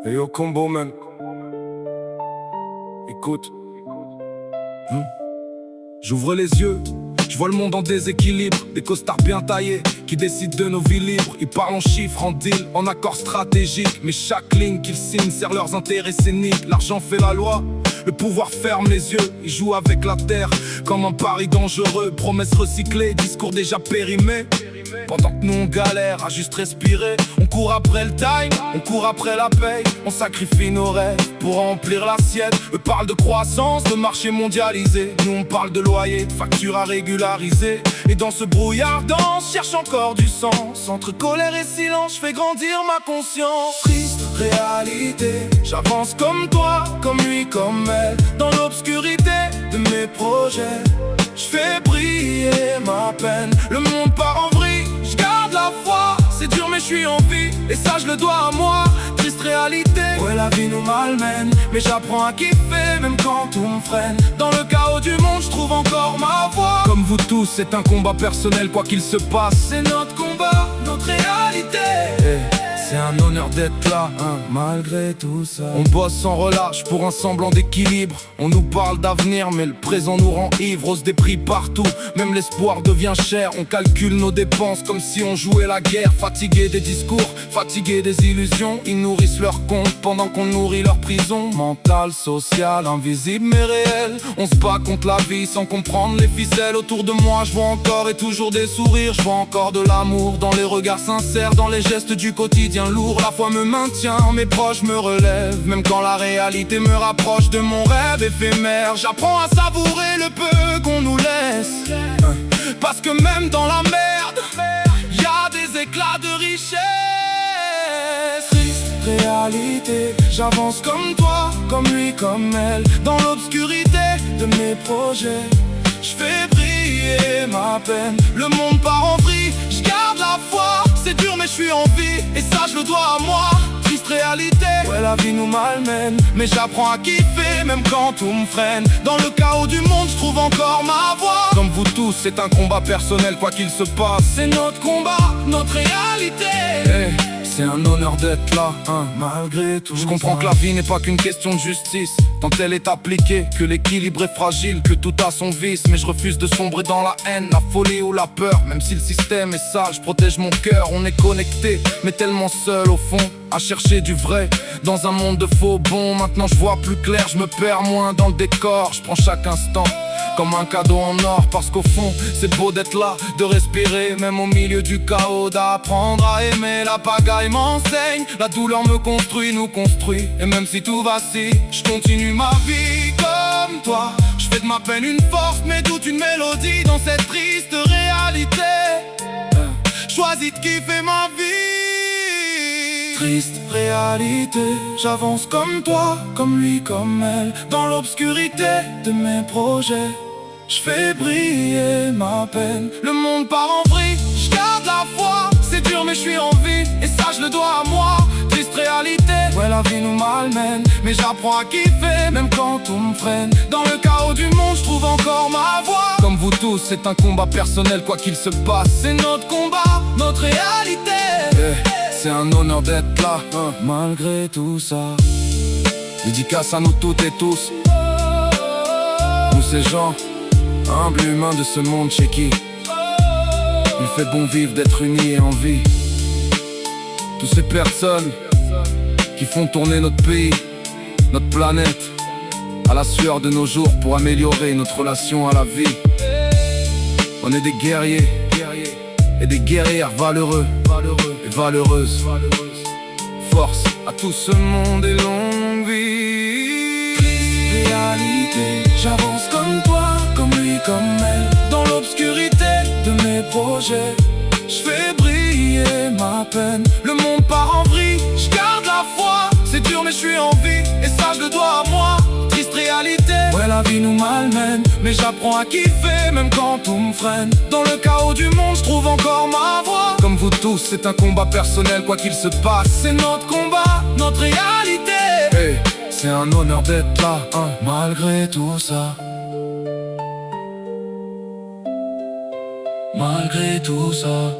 Hey yo combo man, écoute. J'ouvre les yeux, je vois le monde en déséquilibre. Des costards bien taillés qui décident de nos vies libres. Ils parlent en chiffres, en deal, en accords stratégiques. Mais chaque ligne qu'ils signent sert leurs intérêts scéniques. L'argent fait la loi, le pouvoir ferme les yeux. Ils jouent avec la terre comme un pari dangereux. Promesses recyclées, discours déjà périmés. Pendant que nous on galère à juste respirer, on court après le time, on court après la paye. On sacrifie nos rêves pour remplir l'assiette. Eux parlent de croissance, de marché mondialisé. Nous on parle de loyer, de factures à régulariser. Et dans ce brouillard dense, cherche encore du sens. Entre colère et silence, je fais grandir ma conscience. Triste réalité, j'avance comme toi, comme lui, comme elle. Dans l'obscurité de mes projets, je fais briller ma peine. Le monde part en vrille, je garde la foi. C'est dur mais je suis en vie, et ça je le dois à moi. Triste réalité, ouais la vie nous malmène. Mais j'apprends à kiffer même quand tout me freine. Dans le chaos du monde, je trouve encore ma voix. Comme vous tous, c'est un combat personnel quoi qu'il se passe. C'est notre combat, notre réalité. C'est un honneur d'être là, hein, malgré tout ça. On bosse sans relâche pour un semblant d'équilibre. On nous parle d'avenir mais le présent nous rend ivre. Hausse des prix partout, même l'espoir devient cher. On calcule nos dépenses comme si on jouait la guerre. Fatigués des discours, fatigués des illusions. Ils nourrissent leur compte pendant qu'on nourrit leur prison. Mental, social, invisible mais réel. On se bat contre la vie sans comprendre les ficelles. Autour de moi je vois encore et toujours des sourires. Je vois encore de l'amour dans les regards sincères, dans les gestes du quotidien lourd. La foi me maintient, mes proches me relèvent. Même quand la réalité me rapproche de mon rêve éphémère. J'apprends à savourer le peu qu'on nous laisse. Parce que même dans la merde, y a des éclats de richesse. Triste réalité, j'avance comme toi, comme lui, comme elle. Dans l'obscurité de mes projets, je fais briller ma peine. Le monde part en vrille, je garde la foi. C'est dur mais je suis en vie, et ça je le dois à moi. Triste réalité, ouais la vie nous malmène. Mais j'apprends à kiffer même quand tout me freine. Dans le chaos du monde, je trouve encore ma voix. Comme vous tous, c'est un combat personnel quoi qu'il se passe. C'est notre combat, notre réalité. C'est un honneur d'être là, hein, malgré tout. Je comprends que la vie n'est pas qu'une question de justice, tant elle est appliquée, que l'équilibre est fragile, que tout a son vice. Mais je refuse de sombrer dans la haine, la folie ou la peur. Même si le système est sale, je protège mon cœur. On est connecté, mais tellement seul au fond, à chercher du vrai dans un monde de faux bons. Maintenant je vois plus clair, je me perds moins dans le décor. Je prends chaque instant comme un cadeau en or, parce qu'au fond c'est beau d'être là, de respirer même au milieu du chaos, d'apprendre à aimer. La pagaille m'enseigne, la douleur me construit, nous construit. Et même si tout vacille, je continue ma vie comme toi. Je fais de ma peine une force, mes doutes une mélodie. Dans cette triste réalité, choisis de kiffer ma vie. Triste réalité, j'avance comme toi, comme lui, comme elle. Dans l'obscurité de mes projets, je fais briller ma peine. Le monde part en vrille, je garde la foi. C'est dur mais je suis en vie, et ça je le dois à moi. Triste réalité, ouais la vie nous malmène. Mais j'apprends à kiffer même quand tout me freine. Dans le chaos du monde, je trouve encore ma voix. Comme vous tous, c'est un combat personnel quoi qu'il se passe. C'est notre combat, notre réalité. C'est un honneur d'être là, hein, malgré tout ça. Dédicace à nous toutes et tous, nous ces gens humbles humains de ce monde chez qui il fait bon vivre d'être unis et en vie. Toutes ces personnes qui font tourner notre pays, notre planète, à la sueur de nos jours pour améliorer notre relation à la vie. On est des guerriers et des guerrières valeureux et valeureuses. Force à tout ce monde et longue vie. Réalité, j'avance comme toi, comme lui, comme elle. Dans l'obscurité de mes projets, je fais briller ma peine. Le monde part en vrille, je garde la foi. C'est dur mais je suis en vie, et ça je le dois à moi. Triste réalité, ouais la vie nous malmène. Mais j'apprends à kiffer même quand tout me freine. Dans le chaos du monde, je trouve encore ma voix. Comme vous tous, c'est un combat personnel quoi qu'il se passe. C'est notre combat, notre réalité. C'est un honneur d'être là, hein, malgré tout ça. Malgré tout ça.